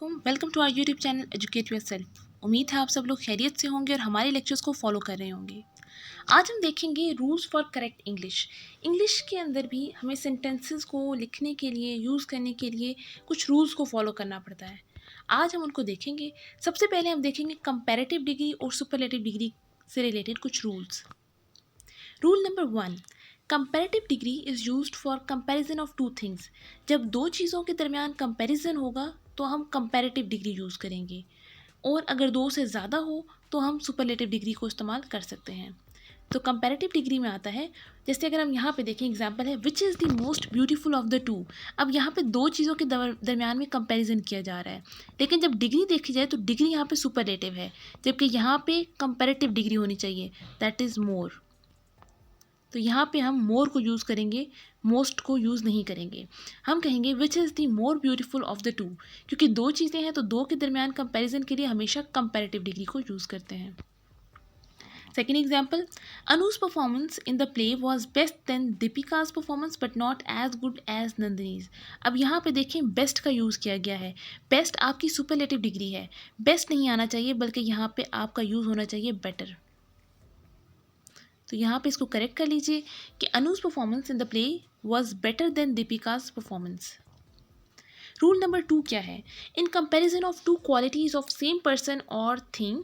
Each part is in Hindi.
Welcome to our YouTube channel Educate Yourself. उम्मीद है आप सब लोग खैरियत से होंगे और हमारे लेक्चर्स को फॉलो कर रहे होंगे। आज हम देखेंगे rules for correct English. English के अंदर भी हमें सेंटेंसेस को लिखने के लिए, यूज़ करने के लिए कुछ रूल्स को फॉलो करना पड़ता है। आज हम उनको देखेंगे। सबसे पहले हम देखेंगे कंपैरेटिव डिग्री और सुपरलेटिव डिग्री से रिलेटेड कुछ rules. Rule number 1, comparative degree is used for comparison of two things. जब दो चीज़ों के दरमियान कंपैरिजन होगा तो हम कंपैरेटिव डिग्री यूज़ करेंगे, और अगर दो से ज़्यादा हो तो हम सुपरलेटिव डिग्री को इस्तेमाल कर सकते हैं। तो कंपैरेटिव डिग्री में आता है, जैसे अगर हम यहाँ पे देखें, एग्जांपल है which is the most beautiful of the two. अब यहाँ पे दो चीज़ों के दरमियान में कंपैरिजन किया जा रहा है, लेकिन जब डिग्री देखी जाए तो डिग्री यहाँ पे सुपरलेटिव है, जबकि यहाँ पे कंपैरेटिव डिग्री होनी चाहिए, दैट इज़ मोर। तो यहाँ पे हम मोर को यूज़ करेंगे, मोस्ट को यूज़ नहीं करेंगे। हम कहेंगे which is the more beautiful of the two, क्योंकि दो चीज़ें हैं तो दो के दरमियान कंपैरिजन के लिए हमेशा कंपैरेटिव डिग्री को यूज़ करते हैं। Second example, Anuj performance in the play was best than Deepika's performance but not as good as Nandini's. अब यहाँ पे देखें बेस्ट का यूज़ किया गया है। बेस्ट आपकी सुपरलेटिव डिग्री है, बेस्ट नहीं आना चाहिए, बल्कि यहाँ पे आपका यूज़ होना चाहिए बेटर। तो यहाँ पे इसको करेक्ट कर लीजिए कि Anuj performance in the play was better than Deepika's performance. Rule number 2 क्या है? In comparison of two qualities of same person और thing,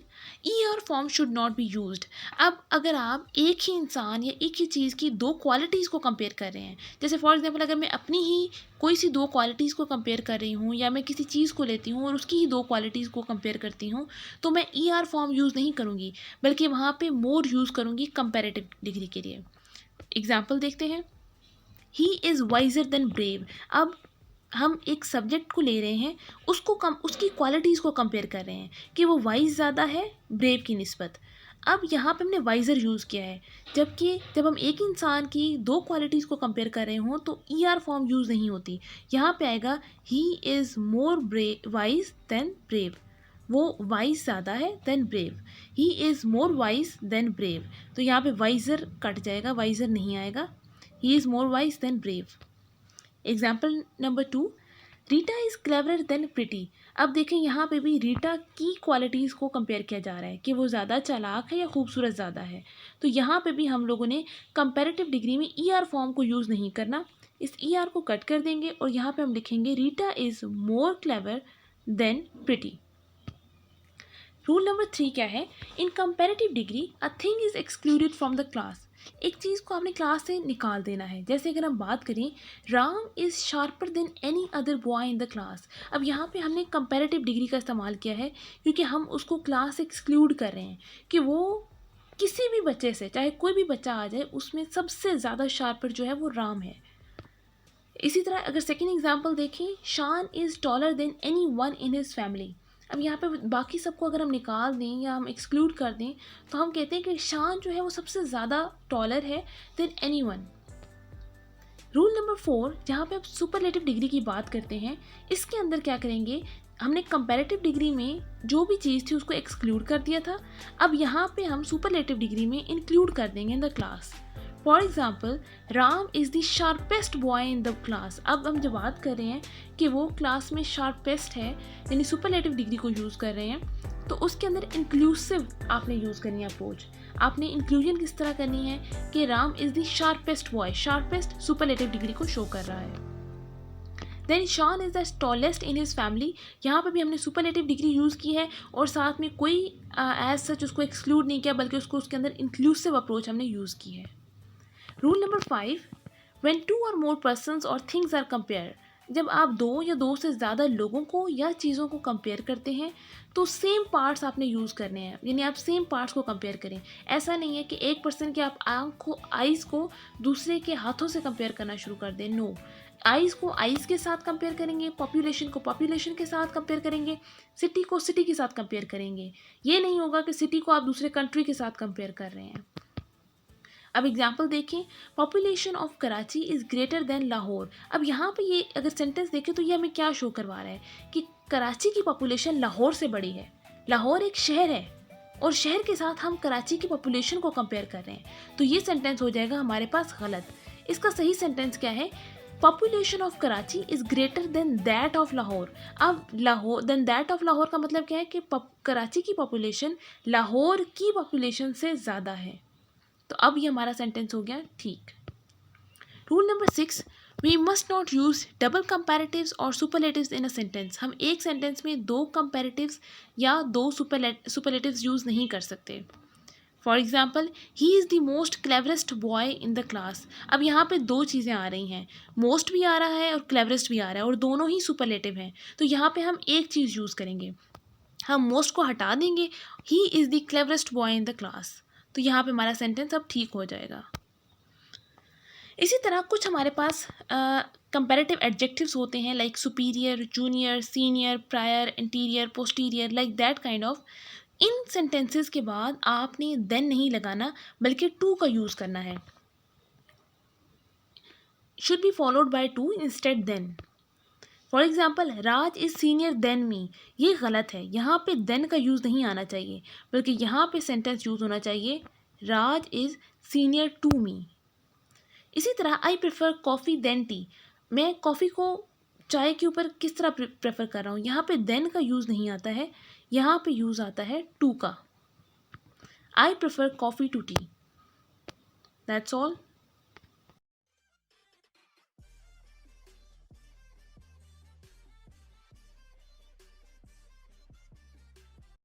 E R form should not be used. अब अगर आप एक ही इंसान या एक ही चीज़ की दो क्वालिटीज़ को कंपेयर कर रहे हैं, जैसे फॉर एग्जांपल अगर मैं अपनी ही कोई सी दो क्वालिटीज़ को कंपेयर कर रही हूँ, या मैं किसी चीज़ को लेती हूँ और उसकी ही दो क्वालिटीज़ को कंपेयर करती हूँ, तो मैं ई आर फॉर्म यूज़ नहीं करूँगी, बल्कि वहाँ पे मोर यूज़ करूँगी कंपेरेटिव डिग्री के लिए। एग्जाम्पल देखते हैं, he is visor then brave. अब हम एक सब्जेक्ट को ले रहे हैं, उसकी क्वालिटीज़ को कंपेयर कर रहे हैं कि वो वाइज ज़्यादा है ब्रेव की निस्बत। अब यहाँ पे हमने वाइज़र यूज़ किया है, जबकि जब हम एक इंसान की दो क्वालिटीज़ को कंपेयर कर रहे हों तो ई आर फॉर्म यूज़ नहीं होती। यहाँ पे आएगा he is more wise than brave. वो वाइज ज़्यादा है than brave. He is more wise than brave. तो यहाँ पे वाइज़र कट जाएगा, वाइज़र नहीं आएगा। He is more wise than brave. Example number 2, Rita is cleverer than pretty. अब देखें यहाँ पे भी रीटा की क्वालिटीज़ को कंपेयर किया जा रहा है कि वो ज़्यादा चालाक है या खूबसूरत ज़्यादा है। तो यहाँ पे भी हम लोगों ने कंपैरेटिव डिग्री में ई आर फॉर्म को यूज़ नहीं करना, इस ई आर को कट कर देंगे और यहाँ पे हम लिखेंगे Rita is more clever than Pretty. Rule number 3 क्या है? In comparative degree a thing is excluded from the class. एक चीज़ को आपने क्लास से निकाल देना है। जैसे अगर हम बात करें, Ram is sharper than any other boy in the class. अब यहाँ पे हमने कंपैरेटिव डिग्री का इस्तेमाल किया है, क्योंकि हम उसको क्लास से एक्सक्लूड कर रहे हैं कि वो किसी भी बच्चे से, चाहे कोई भी बच्चा आ जाए, उसमें सबसे ज़्यादा शार्पर जो है वो राम है। इसी तरह अगर सेकेंड एग्जाम्पल देखें, शान is taller than any one in his family. अब यहाँ पे बाकी सबको अगर हम निकाल दें या हम एक्सक्लूड कर दें तो हम कहते हैं कि शान जो है वो सबसे ज़्यादा टॉलर है than anyone. Rule number 4, जहाँ पे आप सुपरलेटिव डिग्री की बात करते हैं, इसके अंदर क्या करेंगे, हमने कंपैरेटिव डिग्री में जो भी चीज़ थी उसको एक्सक्लूड कर दिया था। अब यहाँ पे हम सुपरलेटिव डिग्री में इंक्लूड कर देंगे इन the class. For example, Ram is the sharpest boy in the class. अब हम जब बात कर रहे हैं कि वो क्लास में शार्पेस्ट है, यानी सुपरलेटिव डिग्री को यूज़ कर रहे हैं, तो उसके अंदर इंक्लूसिव आपने यूज़ करनी है अप्रोच। आपने इंक्लूजन किस तरह करनी है कि Ram is the sharpest boy, sharpest superlative degree को शो कर रहा है। Then Sean is the tallest in his family. यहाँ पर भी हमने सुपरलेटिव डिग्री यूज़ की है और साथ में कोई एज सच उसको एक्सक्लूड नहीं किया, बल्कि उसको उसके अंदर इंक्लूसिव अप्रोच हमने यूज़ की है। रूल नंबर 5, व्हेन टू और मोर पर्सन्स और थिंग्स आर कंपेयर। जब आप दो या दो से ज़्यादा लोगों को या चीज़ों को कंपेयर करते हैं तो सेम पार्ट्स आपने यूज़ करने हैं, यानी आप सेम पार्ट्स को कंपेयर करें। ऐसा नहीं है कि एक पर्सन के आप आइज़ को दूसरे के हाथों से कंपेयर करना शुरू कर दें। नो, आइज़ को आइज़ के साथ कंपेयर करेंगे, पॉपुलेशन को पॉपुलेशन के साथ कंपेयर करेंगे, सिटी को सिटी के साथ कंपेयर करेंगे। ये नहीं होगा कि सिटी को आप दूसरे कंट्री के साथ कंपेयर कर रहे हैं। अब एग्जाम्पल देखें, population of Karachi is greater then Lahore. अब यहाँ पे ये अगर सेंटेंस देखें तो ये हमें क्या शो करवा रहा है कि कराची की पॉपुलेशन लाहौर से बड़ी है। लाहौर एक शहर है और शहर के साथ हम कराची की पॉपुलेशन को कंपेयर कर रहे हैं, तो ये सेंटेंस हो जाएगा हमारे पास गलत। इसका सही सेंटेंस क्या है? Population of Karachi is greater than that of Lahore. अब Lahore than that of Lahore का मतलब क्या है कि कराची की पॉपुलेशन लाहौर की पॉपुलेशन से ज़्यादा है। तो अब ये हमारा सेंटेंस हो गया ठीक। Rule number 6, we must not use double comparatives और सुपरलेटिव्स इन अ सेंटेंस। हम एक सेंटेंस में दो कंपैरेटिव्स या दो सुपरलेटिव्स यूज़ नहीं कर सकते। For example, he is the most cleverest boy in the class. अब यहाँ पे दो चीज़ें आ रही हैं, मोस्ट भी आ रहा है और क्लेवरेस्ट भी आ रहा है, और दोनों ही सुपरलेटिव हैं। तो यहाँ पे हम एक चीज़ यूज़ करेंगे, हम मोस्ट को हटा देंगे, he is the cleverest boy in the class. तो यहाँ पे हमारा सेंटेंस अब ठीक हो जाएगा। इसी तरह कुछ हमारे पास कंपैरेटिव एडजेक्टिव्स होते हैं, like superior, junior, senior, prior, interior, posterior, like that kind of. In sentences के बाद आपने देन नहीं लगाना, बल्कि टू का यूज़ करना है। Should be followed by to instead than. For example, Raj is senior than me. ये गलत है, यहाँ पे देन का यूज़ नहीं आना चाहिए, बल्कि यहाँ पे सेंटेंस यूज़ होना चाहिए, Raj is senior to me. इसी तरह I prefer coffee than tea. मैं कॉफ़ी को चाय के ऊपर किस तरह प्रेफर कर रहा हूँ, यहाँ पे देन का यूज़ नहीं आता है, यहाँ पे यूज़ आता है टू का। I prefer coffee to tea. That's all.